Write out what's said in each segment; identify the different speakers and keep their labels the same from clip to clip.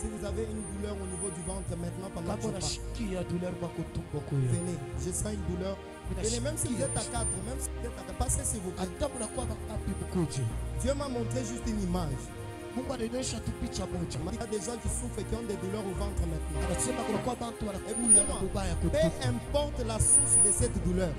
Speaker 1: Si vous avez une douleur au niveau du ventre maintenant pendant que je parle, venez, je sens une douleur. Venez, même si vous êtes à 4, même si vous êtes à 4, passez s'il vous plaît. Dieu m'a montré juste une image. Il y a des gens qui souffrent et qui ont des douleurs au ventre maintenant. Écoutez-moi, peu importe la source de cette douleur,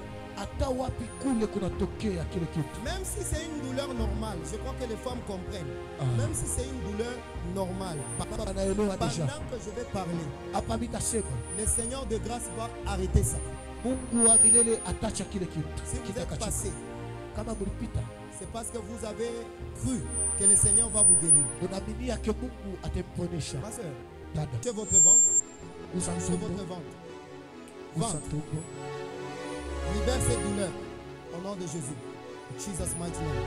Speaker 1: même si c'est une douleur normale, je crois que les femmes comprennent. Même si c'est une douleur normale, pendant que je vais parler, le Seigneur de grâce va arrêter ça. Si vous êtes passé, c'est parce que vous avez cru que le Seigneur va vous guérir. Ma soeur, touchez votre ventre. Touchez votre ventre. Ventre. Libère cette douleur au nom de Jésus. Jesus mighty name.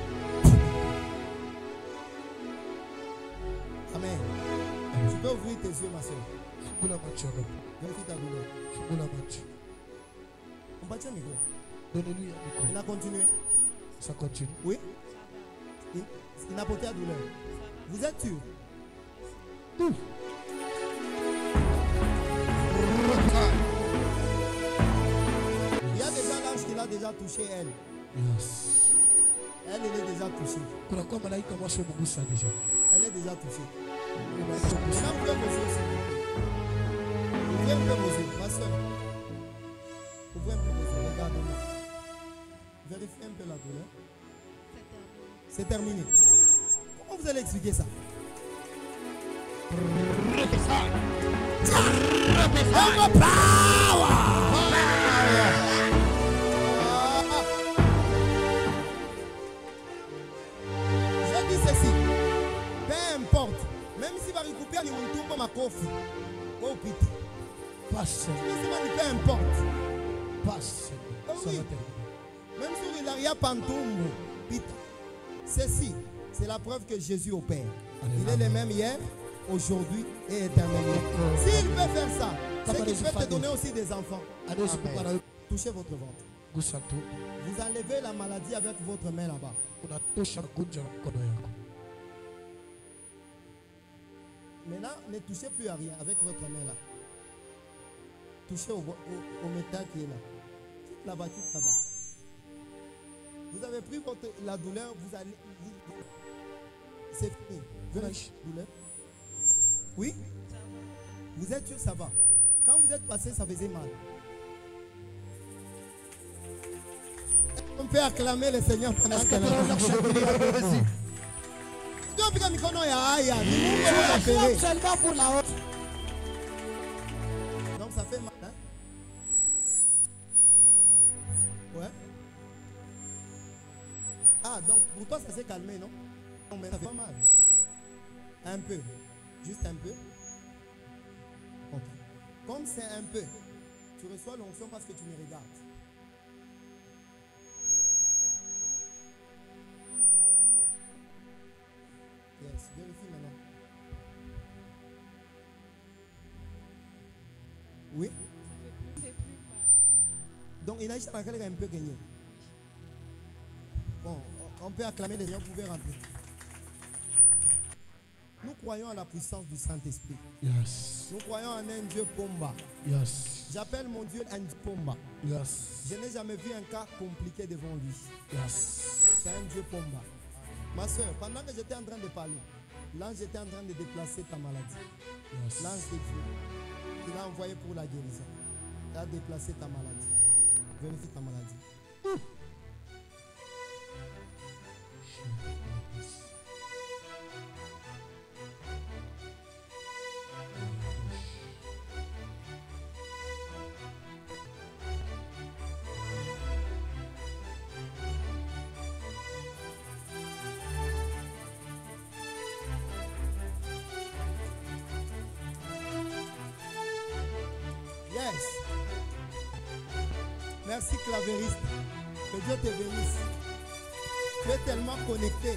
Speaker 1: Amen. Tu peux ouvrir tes yeux, ma soeur. Vérifie ta douleur. On bâtit un micro.
Speaker 2: Donnez-lui un micro.
Speaker 1: Il a continué.
Speaker 2: Ça continue.
Speaker 1: Oui. Il n'a pas de douleur. Vous êtes sûr? Il y a déjà l'âge qu'il a déjà touché elle.
Speaker 2: Yes.
Speaker 1: Elle est déjà touchée. Elle est déjà touchée. Ça peut vous aussi. Ouvrez un peu vos yeux, ma soeur. Ouvrez un peu vos yeux, regardez-moi. Vérifiez un peu la douleur. C'est terminé. Comment vous allez expliquer ça? J'ai dit ceci. Peu importe. Même si va récupérer les moutons pour ma coffre. Oh putain.
Speaker 2: Passe.
Speaker 1: Peu importe.
Speaker 2: Passe.
Speaker 1: Oui. Même si il n'a rien pantoum. Putain. Ceci, c'est la preuve que Jésus opère. Il est le même hier, aujourd'hui et éternellement. S'il peut faire ça, c'est qu'il peut te donner aussi des enfants. Amen. Touchez votre ventre. Vous enlevez la maladie avec votre main là-bas. Maintenant, ne touchez plus à rien avec votre main là. Touchez au métal qui est là. Quitte là-bas, quitte là-bas. Vous avez pris la douleur, vous allez. C'est fini. Douleur. Oui? Vous êtes sûr, ça va. Quand vous êtes passé, ça faisait mal. On peut acclamer le Seigneur pendant ce temps-là. Donc ça fait mal. Hein? Ouais. Ah, donc pour toi ça s'est calmé, non? Non, mais ça fait pas mal. Un peu. Juste un peu. Ok. Comme c'est un peu, tu reçois l'onction parce que tu me regardes. Yes, vérifie maintenant. Oui? Donc il a juste un peu gagné. Bon, on peut acclamer les gens, vous pouvez rentrer. Nous croyons à la puissance du Saint-Esprit.
Speaker 2: Yes.
Speaker 1: Nous croyons en un Dieu Pomba.
Speaker 2: Yes.
Speaker 1: J'appelle mon Dieu un Dieu Pomba.
Speaker 2: Yes.
Speaker 1: Je n'ai jamais vu un cas compliqué devant lui.
Speaker 2: Yes.
Speaker 1: C'est un Dieu Pomba. Ma soeur, pendant que j'étais en train de parler, l'ange était en train de déplacer ta maladie.
Speaker 2: Yes.
Speaker 1: L'ange de Dieu, qu'il a envoyé pour la guérison, il a déplacé ta maladie. Vérifie ta maladie. Yes. Merci clavériste. Que Dieu te bénisse. Tu es tellement connecté.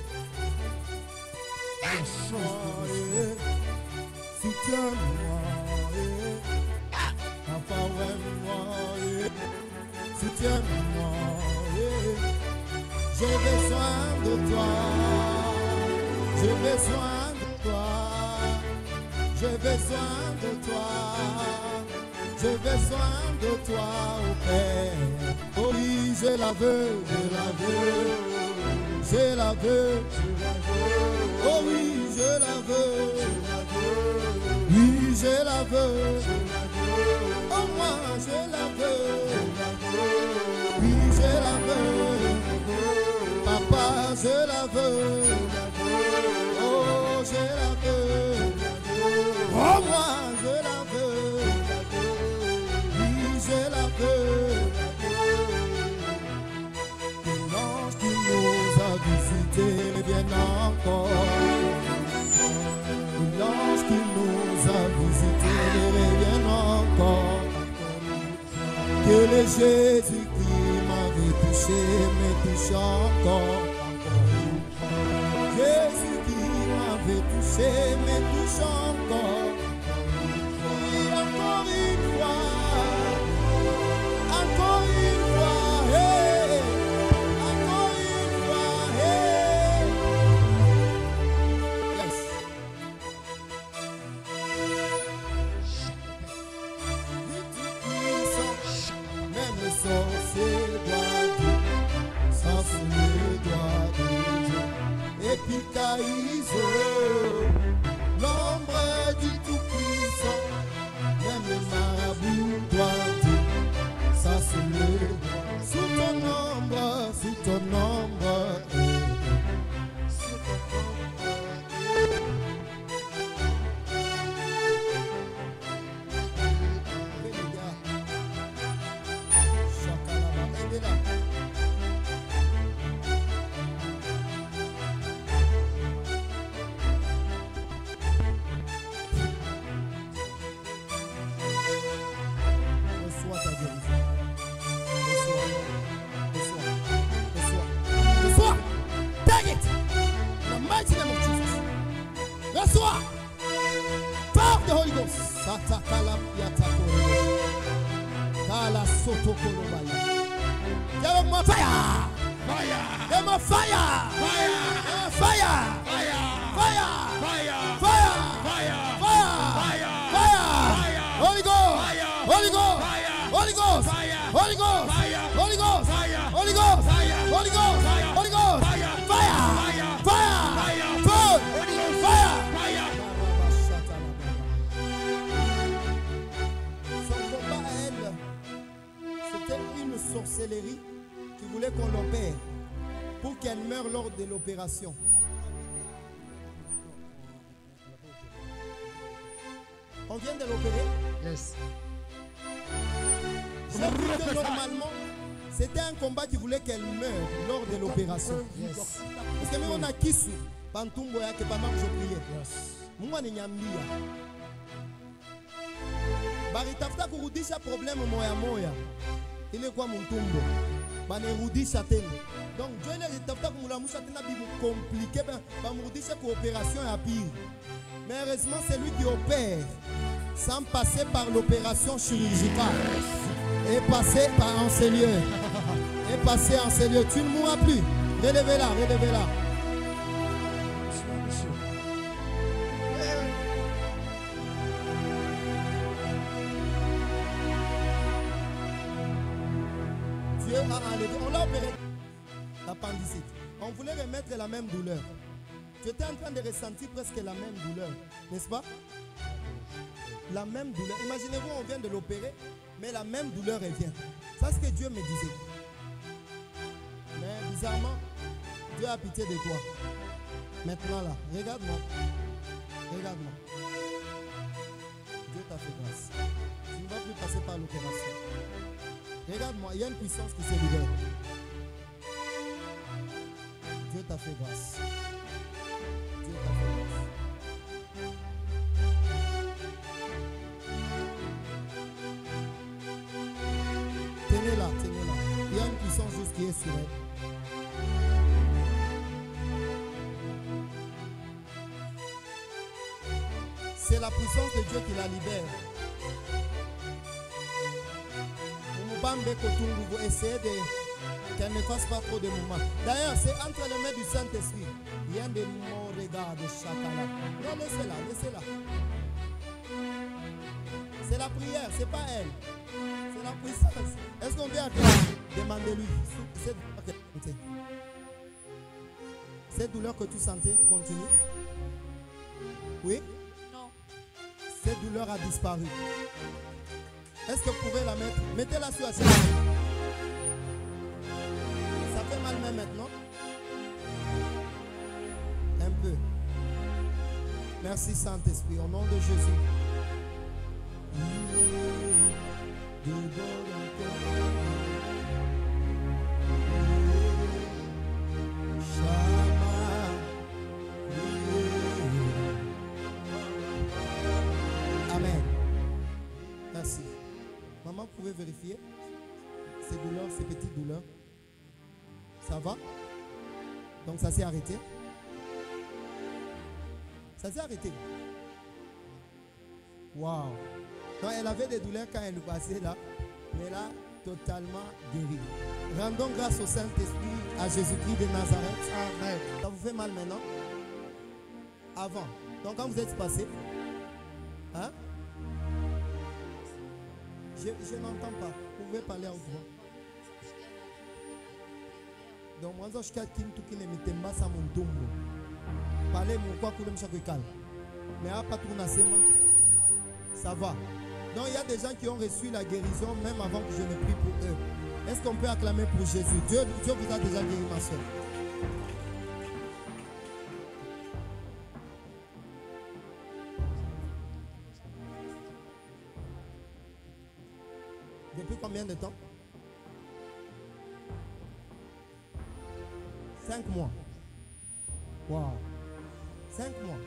Speaker 1: Soutiens-moi. Papa, moi. Soutiens-moi. J'ai besoin de toi. J'ai besoin de toi. J'ai besoin de toi. J'ai besoin de toi, oh Père. Oh oui, je la veux, je la veux. Je la veux. Oh oui, je la veux. Oui, je la veux. Oh moi, je la veux. Oui, je la veux. Papa, je la veux. Oh, je la veux. Oh moi, je la veux. Oui, je la veux. Que l'ange qui nous a visités revienne encore. L'ange qui nous a visités revienne encore. Que le Jésus qui m'avait touché me touche encore. Jésus qui m'avait touché me touche encore. Et encore une fois, hey, encore une fois, hey. Yes. Même le sorcier doit dire, sans le doigt de Dieu. Et puis Caïso, l'ombre du Tout-Puissant, même le marabout doit dire, ça c'est le doigt. Sous ton ombre, sous ton ombre. Qui voulait qu'on l'opère pour qu'elle meure lors de l'opération. On vient de l'opérer?
Speaker 2: Yes.
Speaker 1: J'ai vu que normalement, c'était un combat qui voulait qu'elle meure lors de l'opération.
Speaker 2: Yes.
Speaker 1: Parce que même on a kisu, pantumbo yake pendant que je priais. Moi ni nyambia. Baritafuta kurudisha problème moya moya. Il est quoi mon tombeau? Banerudisha tena. Donc Dieu ne tafuta kumulamusha tena bibu compliqué ba murudisha ko opération ya pire. Mais heureusement c'est lui qui opère sans passer par l'opération chirurgicale. Et passer par un Seigneur. Et passer en Seigneur. Tu ne mourras plus. Relevez-la, relevez-la. On l'a opéré l'appendicite. On voulait remettre la même douleur. Tu étais en train de ressentir presque la même douleur, n'est-ce pas? La même douleur. Imaginez-vous, on vient de l'opérer, mais la même douleur revient. C'est ce que Dieu me disait. Mais bizarrement, Dieu a pitié de toi. Maintenant là, regarde-moi. Regarde-moi. Dieu t'a fait grâce. Tu ne vas plus passer par l'opération. Regarde-moi, il y a une puissance qui se libère. Dieu t'a fait grâce. Dieu t'a fait grâce. Tenez-la, tenez-la. Il y a une puissance juste qui est sur elle. C'est la puissance de Dieu qui la libère. Vous essayez qu'elle ne fasse pas trop de mouvements. D'ailleurs, c'est entre les mains du Saint-Esprit. Il y a des mots, regarde, chacun là. Non, laissez-la, laissez-la. C'est la prière, c'est pas elle. C'est la puissance. Est-ce qu'on vient acclamer? Demandez-lui. Cette douleur que tu sentais, continue. Oui?
Speaker 3: Non.
Speaker 1: Cette douleur a disparu. Est-ce que vous pouvez la mettre? Mettez-la sur la chaise. Ça fait mal même maintenant? Un peu. Merci Saint-Esprit, au nom de Jésus. Amen. Merci. Maman, vous pouvez vérifier ces douleurs, ces petites douleurs. Ça va? Donc ça s'est arrêté? Ça s'est arrêté. Waouh. Donc elle avait des douleurs quand elle passait là, mais là, totalement guérie. Rendons grâce au Saint-Esprit, à Jésus-Christ de Nazareth. Amen. Ça vous fait mal maintenant? Avant. Donc quand vous êtes passé, hein? Je n'entends pas. Vous pouvez parler en vous. Donc moi je suis quelqu'un qui ne me pas ça mon tombeau. Parlez mon quoi que je me calme. Mais à pas tout ça va. Donc il y a des gens qui ont reçu la guérison même avant que je ne prie pour eux. Est-ce qu'on peut acclamer pour Jésus? Dieu vous a déjà guéri, ma soeur. Depuis combien de temps? 5 mois. Wow. 5 mois.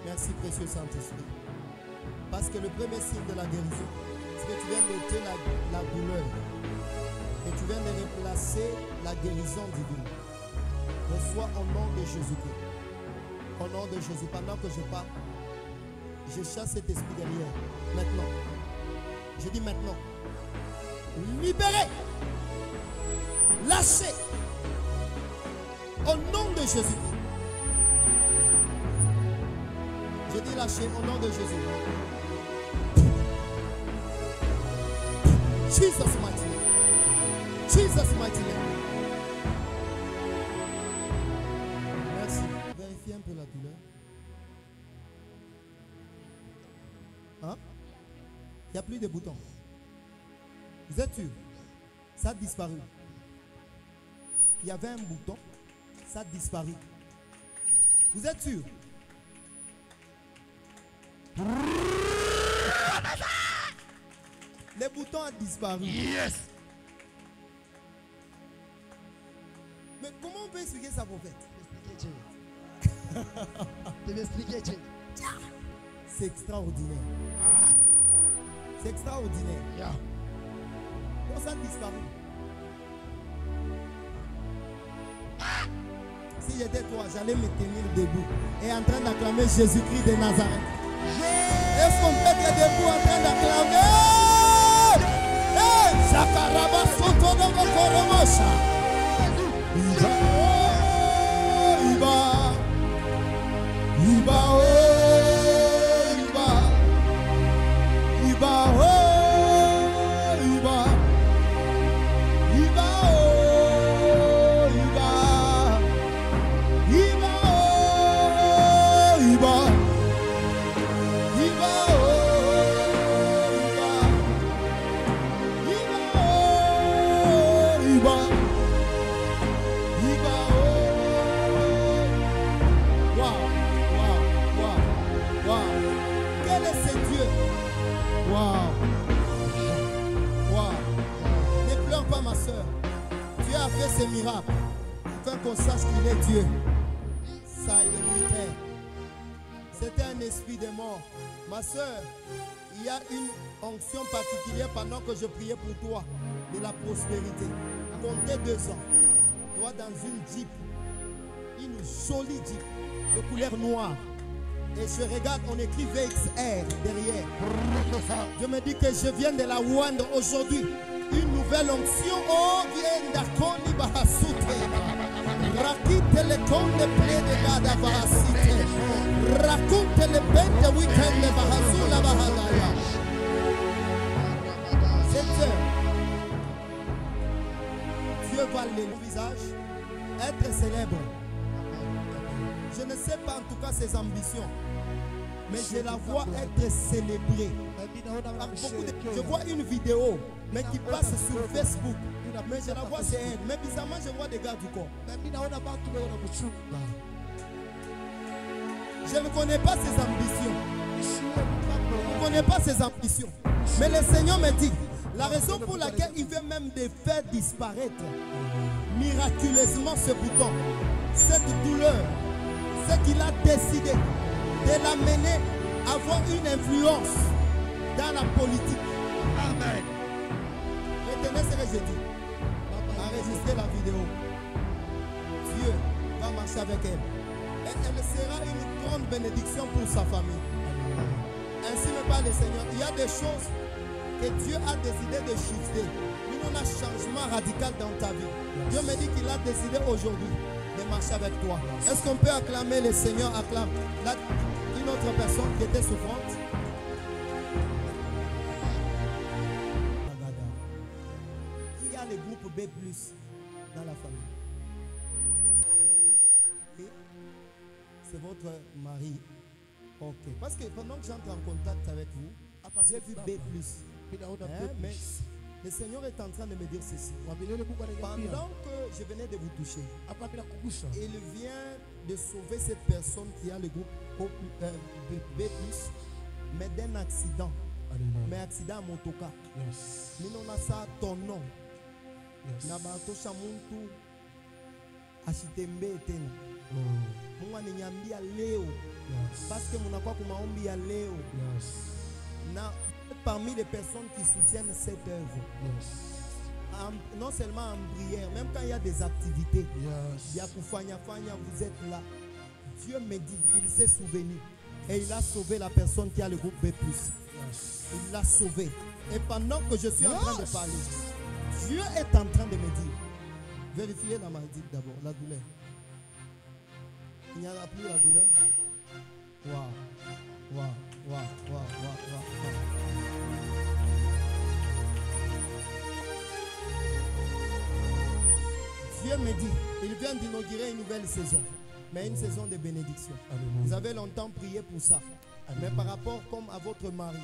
Speaker 1: Merci précieux Saint-Esprit. Parce que le premier signe de la guérison, c'est que tu viens d'ôter la douleur. Et tu viens de remplacer la guérison divine. Reçois au nom de Jésus-Christ. Au nom de Jésus. Pendant que je parle, je chasse cet esprit derrière. Maintenant. Je dis maintenant. Libérez. Lâchez. Au nom de Jésus-Christ. Je dis lâchez au nom de Jésus. Jesus mighty name. Jesus mighty name. Merci. Vérifiez un peu la douleur. Hein? Il n'y a plus de boutons. Vous êtes sûr? Ça a disparu. Il y avait un bouton. Ça a disparu. Vous êtes sûr? Les boutons ont disparu.
Speaker 2: Yes.
Speaker 1: Mais comment on peut expliquer ça, prophète?
Speaker 4: Je vais expliquer.
Speaker 1: C'est extraordinaire. C'est extraordinaire.
Speaker 2: Yeah.
Speaker 1: Comment ça a disparu? Si j'étais toi, j'allais me tenir debout et en train d'acclamer Jésus-Christ de Nazareth. Est-ce qu'on peut être debout en train d'acclamer? Zakaraba soto no koromosha. Iba, iba, iba, iba, iba, iba, ces miracles afin qu'on sache qu'il est Dieu. Ça, il est militaire. Cette rejeter un esprit de mort. Ma soeur, il y a une onction particulière pendant que je priais pour toi de la prospérité. Comptez 2 ans. Toi dans une Jeep, une jolie Jeep de couleur noire. Et je regarde, on écrit VXR derrière. Je me dis que je viens de la Wanda aujourd'hui. Une nouvelle onction. Oh, viens d'Akoni Bahasute. Rakite le conde ple de Gada Bahasite. Raconte le bête week-end de Bahazula Bahagaya. 7 heures. Dieu va le visage, être célèbre. Je ne sais pas en tout cas ses ambitions, mais je la vois être célébrée. Je vois une vidéo, mais qui passe sur Facebook. Mais je la vois, c'est elle. Mais bizarrement, je vois des gars du corps. Je ne connais pas ses ambitions. Je ne connais pas ses ambitions. Mais le Seigneur me dit, la raison pour laquelle il veut même de faire disparaître miraculeusement ce bouton, cette douleur, c'est qu'il a décidé de l'amener à avoir une influence dans la politique. Amen. Retenez ce que je dis. Enregistrez la vidéo. Dieu va marcher avec elle. Et elle sera une grande bénédiction pour sa famille. Ainsi me parle le Seigneur. Il y a des choses que Dieu a décidé de shifter. Il y a un changement radical dans ta vie. Dieu me dit qu'il a décidé aujourd'hui de marcher avec toi. Est-ce qu'on peut acclamer le Seigneur? Acclame une autre personne qui était souffrante. Qui a le groupe B+ dans la famille? Okay. C'est votre mari. Ok. Parce que pendant que j'entre en contact avec vous, j'ai vu B+. Mais le Seigneur est en train de me dire ceci. Pendant que je venais de vous toucher, il vient de sauver cette personne qui a le groupe B+, mais d'un accident. Mais accident à motoka. Nous avons ça ton nom. Nabato Shamuntu Ashitembe Etena. Mungu niambia leo. Parce que mon akwa kumaombi ya leo. Parmi les personnes qui soutiennent cette œuvre, non seulement en prière, même quand il y a des activités, il y a Koufanya Fanya, vous êtes là. Dieu me dit, il s'est souvenu et il a sauvé la personne qui a le groupe B+. Il l'a sauvé. Et pendant que je suis en train de parler, Dieu est en train de me dire, vérifiez la maladie d'abord, la douleur. Il n'y en a plus la douleur. Waouh. Waouh. Dieu me dit, il vient d'inaugurer une nouvelle saison, mais une saison de bénédiction. Alléluia. Vous avez longtemps prié pour ça. Alléluia. Mais par rapport comme à votre mari,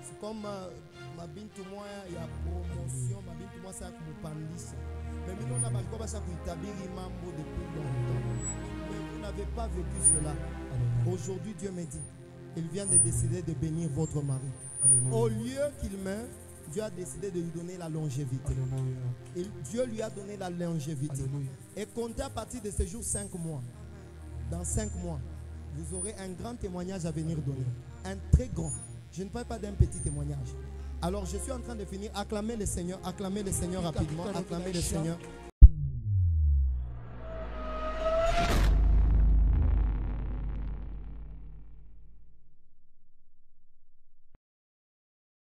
Speaker 1: c'est comme ma bintu moi, il y a promotion, ma bintu moi, ça a comme pandis. Mais nous, on a encore ça pour établir mambo depuis longtemps. Mais vous n'avez pas vécu cela. Aujourd'hui, Dieu me dit, il vient de décider de bénir votre mari. Alléluia. Au lieu qu'il meure, Dieu a décidé de lui donner la longévité. Et Dieu lui a donné la longévité. Alléluia. Et comptez à partir de ce jour 5 mois. Dans 5 mois, vous aurez un grand témoignage à venir donner. Un très grand. Je ne parle pas d'un petit témoignage. Alors je suis en train de finir. Acclamez le Seigneur rapidement. Acclamez le Seigneur.